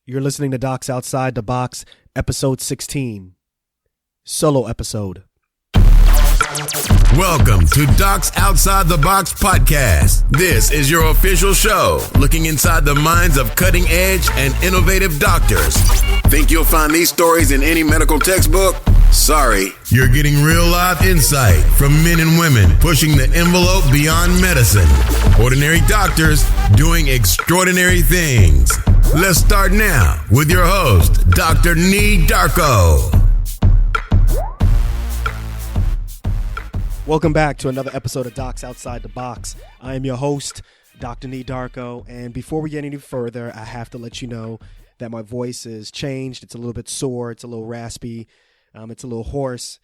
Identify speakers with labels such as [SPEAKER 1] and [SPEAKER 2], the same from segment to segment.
[SPEAKER 1] You're listening to Docs Outside the Box, episode 16, solo episode.
[SPEAKER 2] Welcome to Docs Outside the Box podcast. This is your official show, looking inside the minds of cutting-edge and innovative doctors. Think you'll find these stories in any medical textbook? Sorry, you're getting real life insight from men and women pushing the envelope beyond medicine. Ordinary doctors doing extraordinary things. Let's start now with your host, Dr. Nee Darko.
[SPEAKER 1] Welcome back to another episode of Docs Outside the Box. I am your host, Dr. Nee Darko, and before we get any further, I have to let you know that my voice is changed. It's a little bit sore, it's a little raspy, it's a little hoarse,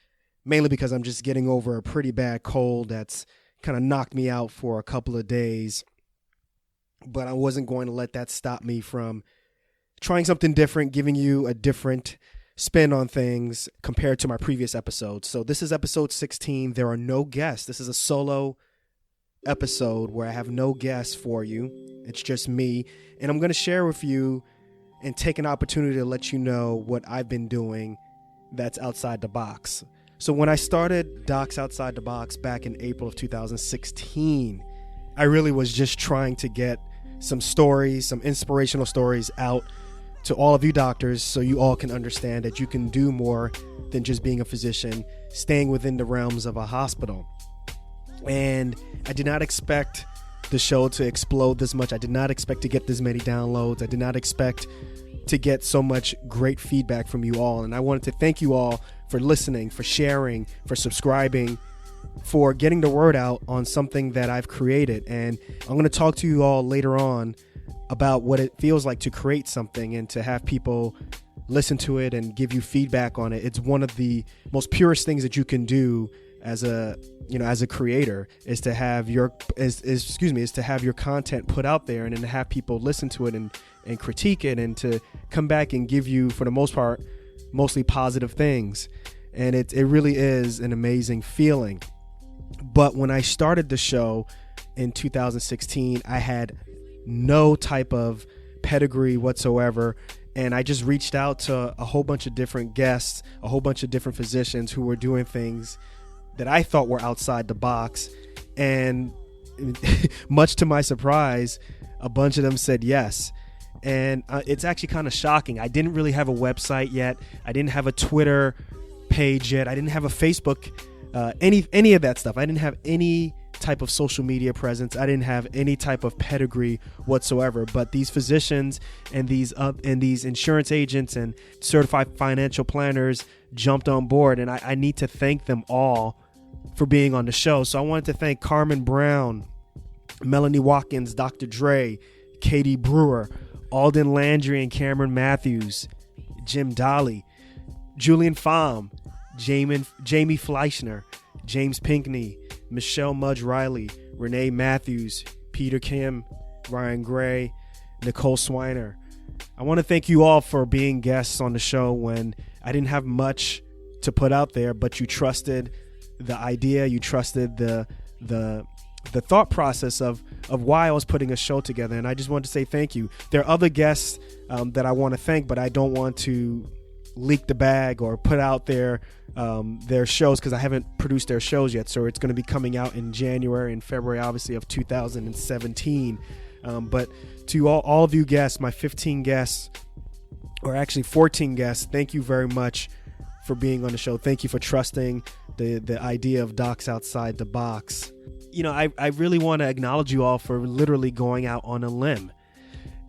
[SPEAKER 1] mainly because I'm just getting over a pretty bad cold that's kind of knocked me out for a couple of days. But I wasn't going to let that stop me from trying something different, giving you a different spin on things compared to my previous episodes. So this is episode 16. There are no guests. This is a solo episode where I have no guests for you. It's just me. And I'm going to share with you and take an opportunity to let you know what I've been doing that's outside the box. So when I started Docs Outside the Box back in April of 2016, I really was just trying to get some stories, some inspirational stories out to all of you doctors so you all can understand that you can do more than just being a physician, staying within the realms of a hospital. And I did not expect the show to explode this much. I did not expect to get this many downloads. I did not expect to get so much great feedback from you all. And I wanted to thank you all for listening, for sharing, for subscribing, for getting the word out on something that I've created. And I'm going to talk to you all later on about what it feels like to create something and to have people listen to it and give you feedback on it. It's one of the most purest things that you can do as a creator is to have your content put out there and then to have people listen to it and critique it and to come back and give you, for the most part, mostly positive things. And it really is an amazing feeling. But when I started the show in 2016, I had no type of pedigree whatsoever. And I just reached out to a whole bunch of different guests, a whole bunch of different physicians who were doing things that I thought were outside the box. And much to my surprise, a bunch of them said yes. And it's actually kind of shocking. I didn't really have a website yet. I didn't have a Twitter page yet. I didn't have a Facebook, any of that stuff. I didn't have any type of social media presence. I didn't have any type of pedigree whatsoever. But these physicians and these insurance agents and certified financial planners jumped on board, and I need to thank them all for being on the show. So I wanted to thank Carmen Brown, Melanie Watkins, Dr. Dre, Katie Brewer, Alden Landry and Cameron Matthews, Jim Dolly, Julian Pham, Jamie Fleischner, James Pinkney, Michelle Mudge Riley, Renee Matthews, Peter Kim, Ryan Gray, Nicole Swiner. I want to thank you all for being guests on the show when I didn't have much to put out there, but you trusted the idea, you trusted the thought process of why I was putting a show together. And I just wanted to say thank you. There are other guests that I want to thank, but I don't want to leak the bag or put out their shows because I haven't produced their shows yet. So it's going to be coming out in January and February, obviously, of 2017. But to all of you guests, my 15 guests, or actually 14 guests, thank you very much for being on the show. Thank you for trusting the idea of Docs Outside the Box. You know, I really want to acknowledge you all for literally going out on a limb.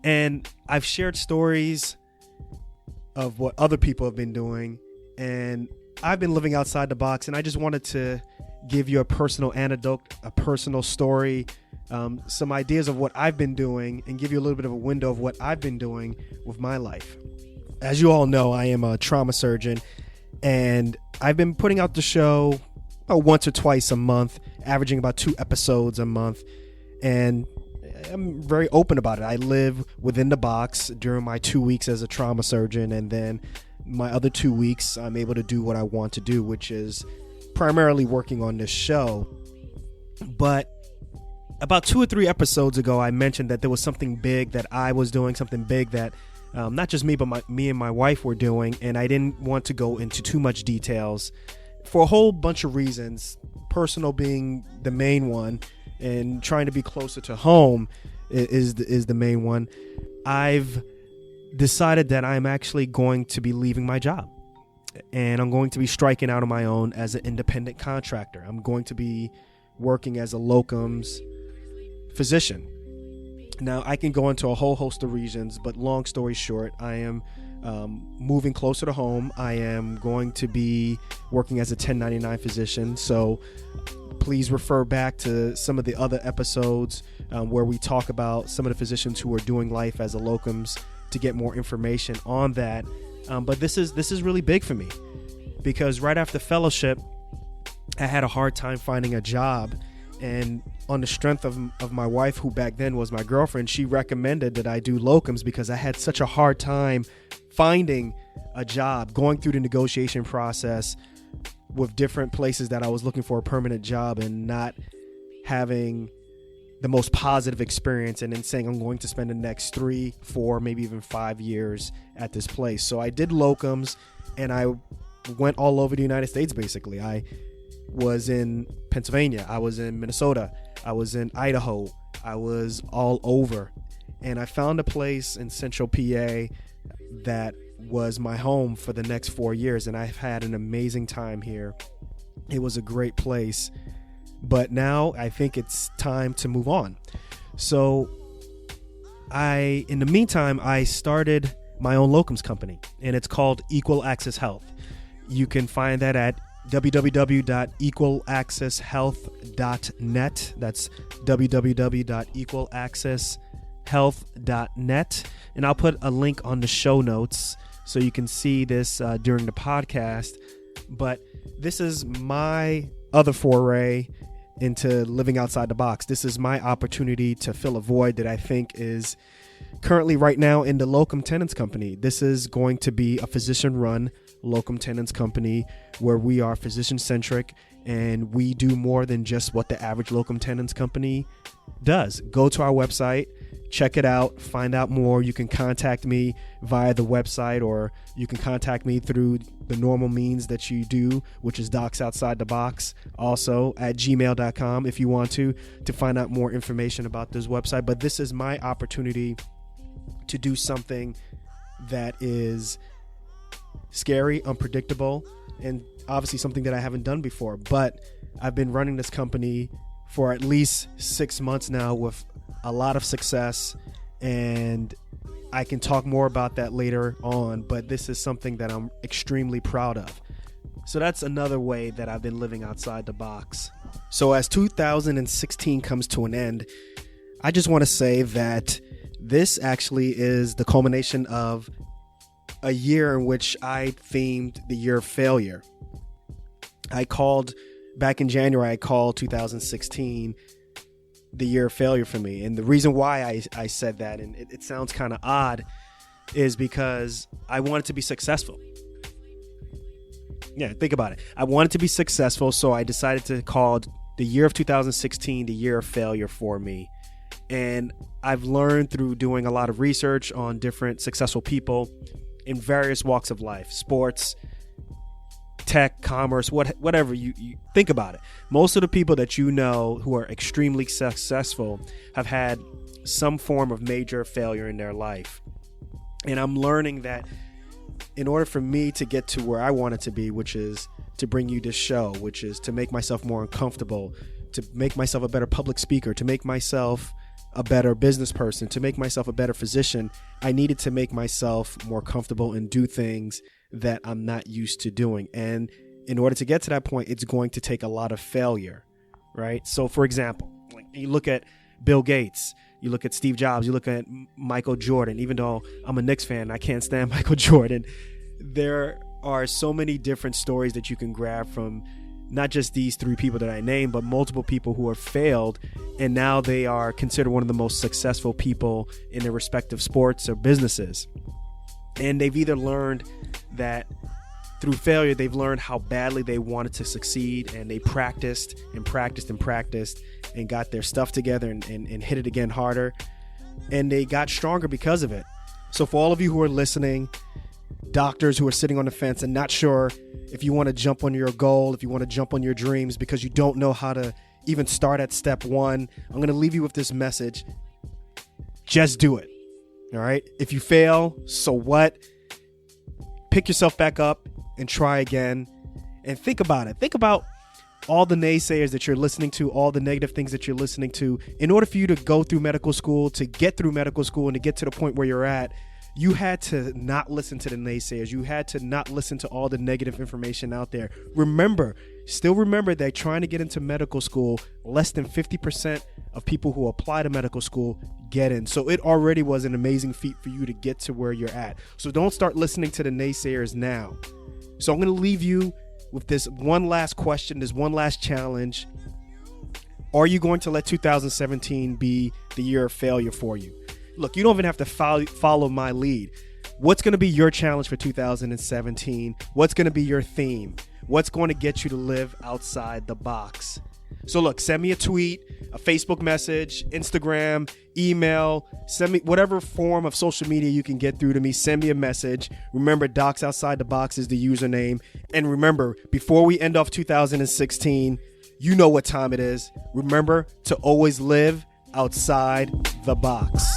[SPEAKER 1] And I've shared stories of what other people have been doing, and I've been living outside the box, and I just wanted to give you a personal anecdote, a personal story, some ideas of what I've been doing, and give you a little bit of a window of what I've been doing with my life. As you all know, I am a trauma surgeon, and I've been putting out the show once or twice a month, averaging about 2 episodes a month, and I'm very open about it. I live within the box during my 2 weeks as a trauma surgeon, and then my other 2 weeks I'm able to do what I want to do, which is primarily working on this show. But about 2 or 3 episodes ago, I mentioned that there was something big that I was doing, something big that not just me, but me and my wife were doing. And I didn't want to go into too much details for a whole bunch of reasons, personal being the main one, and trying to be closer to home is the main one. I've decided that I'm actually going to be leaving my job, and I'm going to be striking out on my own as an independent contractor. I'm going to be working as a locums physician. Now, I can go into a whole host of reasons, but long story short, I am moving closer to home. I am going to be working as a 1099 physician. So please refer back to some of the other episodes where we talk about some of the physicians who are doing life as a locums to get more information on that. But this is really big for me, because right after fellowship, I had a hard time finding a job. And on the strength of my wife, who back then was my girlfriend, she recommended that I do locums because I had such a hard time finding a job, going through the negotiation process with different places that I was looking for a permanent job and not having the most positive experience, and then saying I'm going to spend the next 3, 4, maybe even 5 years at this place. So I did locums, and I went all over the United States, basically. I was in Pennsylvania, I was in Minnesota, I was in Idaho, I was all over, and I found a place in Central PA that was my home for the next 4 years, and I've had an amazing time here. It was a great place, but now I think it's time to move on. So in the meantime, I started my own locums company, and it's called Equal Access Health. You can find that at www.equalaccesshealth.net. That's www.equalaccesshealth.net. And I'll put a link on the show notes so you can see this during the podcast. But this is my other foray into living outside the box. This is my opportunity to fill a void that I think is currently right now in the locum tenens company. This is going to be a physician-run locum tenens company where we are physician-centric, and we do more than just what the average locum tenens company does. Go to our website, check it out, find out more. You can contact me via the website, or you can contact me through the normal means that you do, which is docsoutsidethebox, also at gmail.com if you want to find out more information about this website. But this is my opportunity to do something that is scary, unpredictable, and obviously something that I haven't done before. But I've been running this company for at least 6 months now with a lot of success, and I can talk more about that later on, but this is something that I'm extremely proud of. So that's another way that I've been living outside the box. So as 2016 comes to an end, I just want to say that this actually is the culmination of a year in which I themed the year of failure. Back in January, I called 2016 the year of failure for me. And the reason why I said that, and it sounds kind of odd, is because I wanted to be successful. Yeah, think about it. I wanted to be successful, so I decided to call the year of 2016 the year of failure for me. And I've learned through doing a lot of research on different successful people in various walks of life, sports, tech, commerce, whatever you think about it. Most of the people that you know who are extremely successful have had some form of major failure in their life. And I'm learning that in order for me to get to where I wanted to be, which is to bring you this show, which is to make myself more uncomfortable, to make myself a better public speaker, to make myself a better business person, to make myself a better physician, I needed to make myself more comfortable and do things that I'm not used to doing. And in order to get to that point, it's going to take a lot of failure, right? So for example, like you look at Bill Gates, you look at Steve Jobs, you look at Michael Jordan. Even though I'm a Knicks fan, I can't stand Michael Jordan. There are so many different stories that you can grab from not just these three people that I named, but multiple people who have failed, and now they are considered one of the most successful people in their respective sports or businesses. And they've either learned that through failure, they've learned how badly they wanted to succeed, and they practiced and practiced and practiced and got their stuff together and hit it again harder. And they got stronger because of it. So for all of you who are listening, doctors who are sitting on the fence and not sure if you want to jump on your goal, if you want to jump on your dreams because you don't know how to even start at step one, I'm going to leave you with this message. Just do it. All right. If you fail, so what? Pick yourself back up and try again. And think about it. Think about all the naysayers that you're listening to, all the negative things that you're listening to. In order for you to go through medical school, to get through medical school and to get to the point where you're at, you had to not listen to the naysayers. You had to not listen to all the negative information out there. Still remember that trying to get into medical school, less than 50% of people who apply to medical school get in. So it already was an amazing feat for you to get to where you're at. So don't start listening to the naysayers now. So I'm going to leave you with this one last question, this one last challenge. Are you going to let 2017 be the year of failure for you? Look, you don't even have to follow my lead. What's going to be your challenge for 2017? What's going to be your theme? What's going to get you to live outside the box? So look, send me a tweet, a Facebook message, Instagram, email, send me whatever form of social media you can get through to me. Send me a message. Remember, Docs Outside the Box is the username. And remember, before we end off 2016, you know what time it is. Remember to always live outside the box.